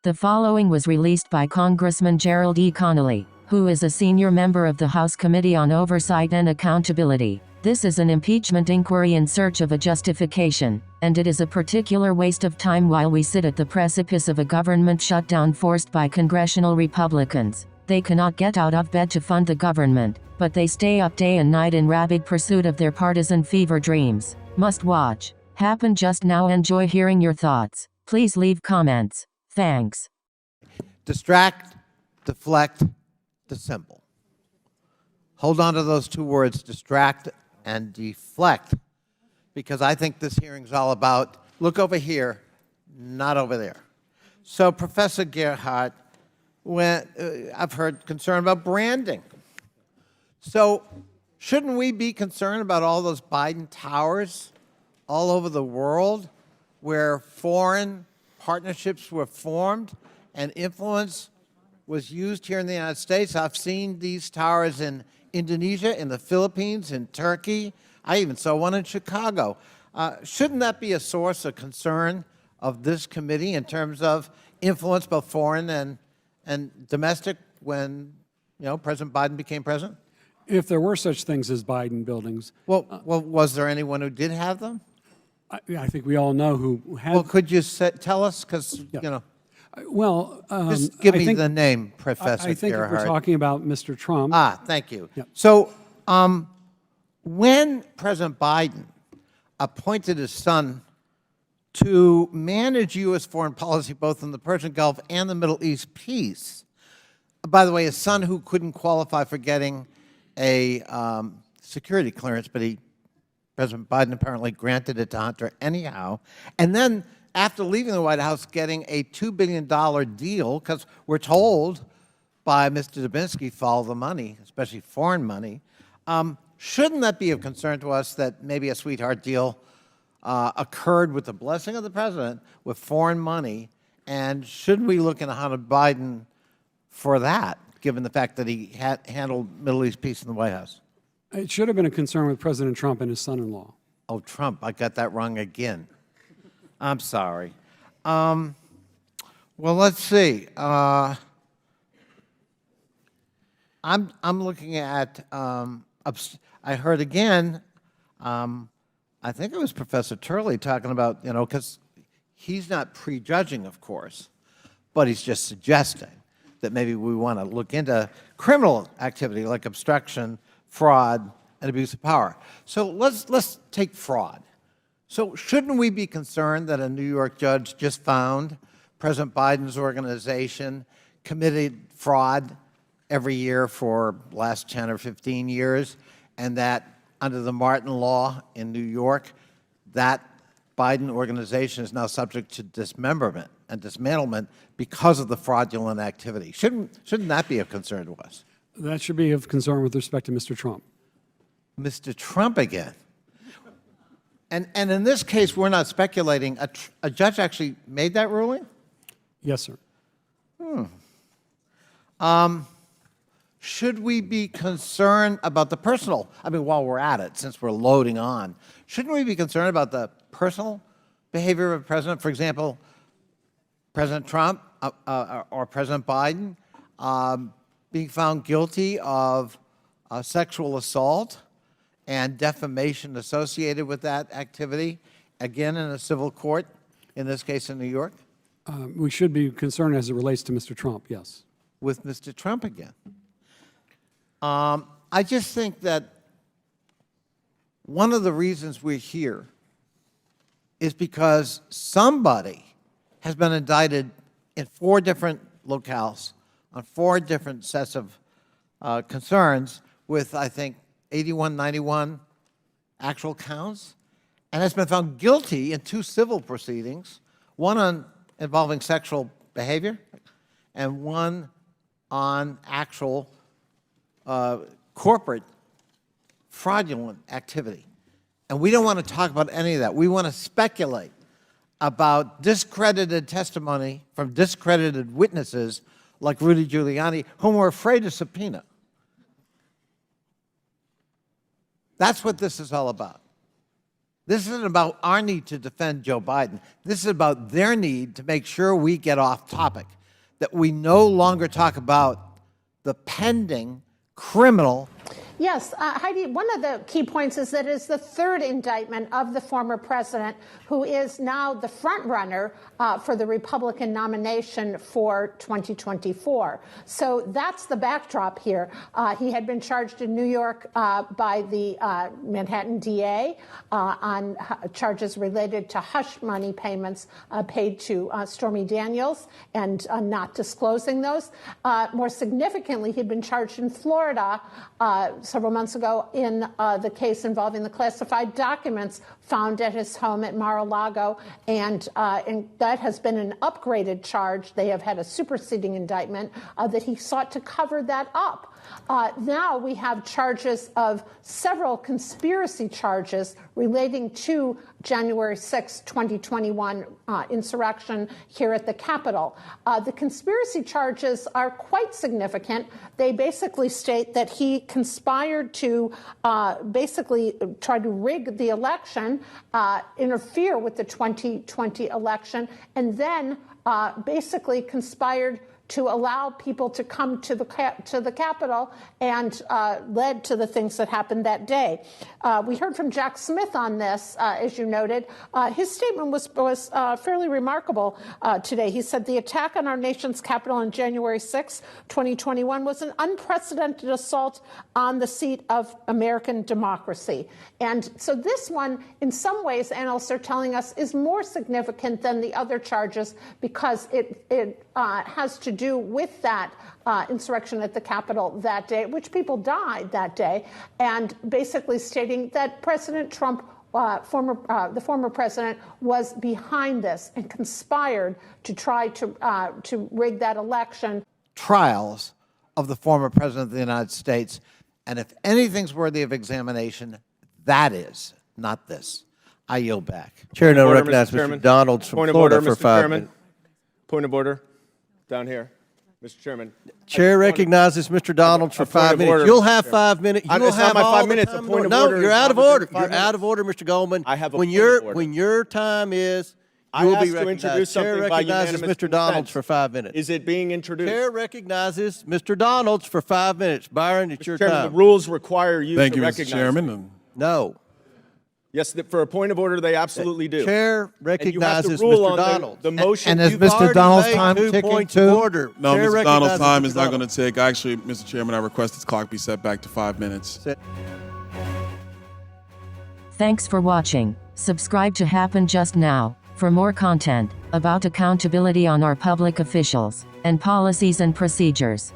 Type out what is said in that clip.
The following was released by Congressman Gerald E. Connolly, who is a senior member of the House Committee on Oversight and Accountability. This is an impeachment inquiry in search of a justification, and it is a particular waste of time while we sit at the precipice of a government shutdown forced by congressional Republicans. They cannot get out of bed to fund the government, but they stay up day and night in rabid pursuit of their partisan fever dreams. Must watch. Happened just now. Enjoy hearing your thoughts. Please leave comments. Thanks. Distract, deflect, dissemble. Hold on to those two words, distract and deflect, because I think this hearing's all about look over here, not over there. So, Professor Gerhardt, I've heard concern about branding. So, shouldn't we be concerned about all those Biden towers all over the world where foreign partnerships were formed and influence was used here in the United States? I've seen these towers in Indonesia, in the Philippines, in Turkey. I even saw one in Chicago. Shouldn't that be a source of concern of this committee in terms of influence, both foreign and domestic, when President Biden became president? If there were such things as Biden buildings. Well, was there anyone who did have them? I think we all know who had. Well, could you tell us? Because, Well, just give me the name, Professor I think if Gerhardt. we're talking about Mr. Trump. Thank you. Yep. So when President Biden appointed his son to manage U.S. foreign policy both in the Persian Gulf and the Middle East peace, by the way, his son who couldn't qualify for getting a security clearance, but President Biden apparently granted it to Hunter anyhow, and then after leaving the White House, getting a $2 billion deal, because we're told by Mr. Dubinsky, follow the money, especially foreign money. Shouldn't that be of concern to us that maybe a sweetheart deal occurred with the blessing of the president with foreign money? And should we look into Hunter Biden for that, given the fact that he handled Middle East peace in the White House? It should have been a concern with President Trump and his son-in-law. Oh, Trump, I got that wrong again. I'm sorry. Well, let's see. I'm looking at. I heard again. I think it was Professor Turley talking about because he's not prejudging, of course, but he's just suggesting that maybe we want to look into criminal activity like obstruction, fraud, and abuse of power. So let's take fraud. So shouldn't we be concerned that a New York judge just found President Biden's organization committed fraud every year for the last 10 or 15 years, and that under the Martin law in New York, that Biden organization is now subject to dismemberment and dismantlement because of the fraudulent activity? Shouldn't that be of concern to us? That should be of concern with respect to Mr. Trump. Mr. Trump again. And in this case, we're not speculating. A judge actually made that ruling? Yes, sir. Should we be concerned about the personal? I mean, while we're at it, since we're loading on, shouldn't we be concerned about the personal behavior of a president? For example, President Trump or President Biden being found guilty of sexual assault and defamation associated with that activity, again in a civil court, in this case in New York? We should be concerned as it relates to Mr. Trump, yes. With Mr. Trump again. I just think that one of the reasons we're here is because somebody has been indicted in 4 different locales on 4 different sets of concerns with, I think, 81, 91 actual counts, and has been found guilty in 2 civil proceedings, one involving sexual behavior and one on actual corporate fraudulent activity. And we don't want to talk about any of that. We want to speculate about discredited testimony from discredited witnesses like Rudy Giuliani, whom we're afraid to subpoena. That's what this is all about. This isn't about our need to defend Joe Biden. This is about their need to make sure we get off topic, that we no longer talk about the pending criminal. Yes, Heidi, one of the key points is that it is the third indictment of the former president, who is now the front runner for the Republican nomination for 2024. So that's the backdrop here. He had been charged in New York by the Manhattan DA on charges related to hush money payments paid to Stormy Daniels and not disclosing those. More significantly, he'd been charged in Florida several months ago in the case involving the classified documents found at his home at Mar-a-Lago, and that has been an upgraded charge. They have had a superseding indictment that he sought to cover that up. Now we have charges of several conspiracy charges relating to January 6, 2021 insurrection here at the Capitol. The conspiracy charges are quite significant. They basically state that he conspired to basically try to rig the election, interfere with the 2020 election, and then basically conspired to allow people to come to the Capitol and led to the things that happened that day. We heard from Jack Smith on this, as you noted. His statement was fairly remarkable today. He said the attack on our nation's Capitol on January 6, 2021 was an unprecedented assault on the seat of American democracy. And so this one, in some ways, analysts are telling us, is more significant than the other charges because it has to do with that insurrection at the Capitol that day, which people died that day, and basically stating that President Trump, the former president, was behind this and conspired to try to rig that election. Trials of the former president of the United States, and if anything's worthy of examination, that is, not this. I yield back. Chair now Order, recognizes Mr. Chairman. Mr. Donalds from Point of Florida order, for Mr. 5 Chairman. minutes. Point of order. Down here. Mr. Chairman. Chair recognizes Mr. Donalds for a point 5 of minutes. order, You'll Mr. have Chairman. 5 minutes. You will It's not have my all 5 the minutes. time A point of no, order you're is out of not within order. 5 You're out of minutes. order, Mr. Goldman. I have a when point your of order. when your time is, I you will be asked to recognized. introduce Chair something by recognizes unanimous Mr. Donalds consent. for 5 minutes. Is it being introduced? Chair recognizes Mr. Donalds for 5 minutes. Byron, it's your Chairman, time. the rules require you Thank to you, Mr. recognize Chairman. me. No. Yes, for a point of order, they absolutely do. Chair And you have recognizes to rule Mr. on Donalds. the motion. And as You've Mr. already Donald's made time 2 ticking points too? of order. No, Chair Mr. Donald's recognizes time Mr. is not going Donalds. to take. Actually, Mr. Chairman, I request this clock be set back to 5 minutes. Thanks for watching. Subscribe to Happen Just Now for more content about accountability on our public officials and policies and procedures.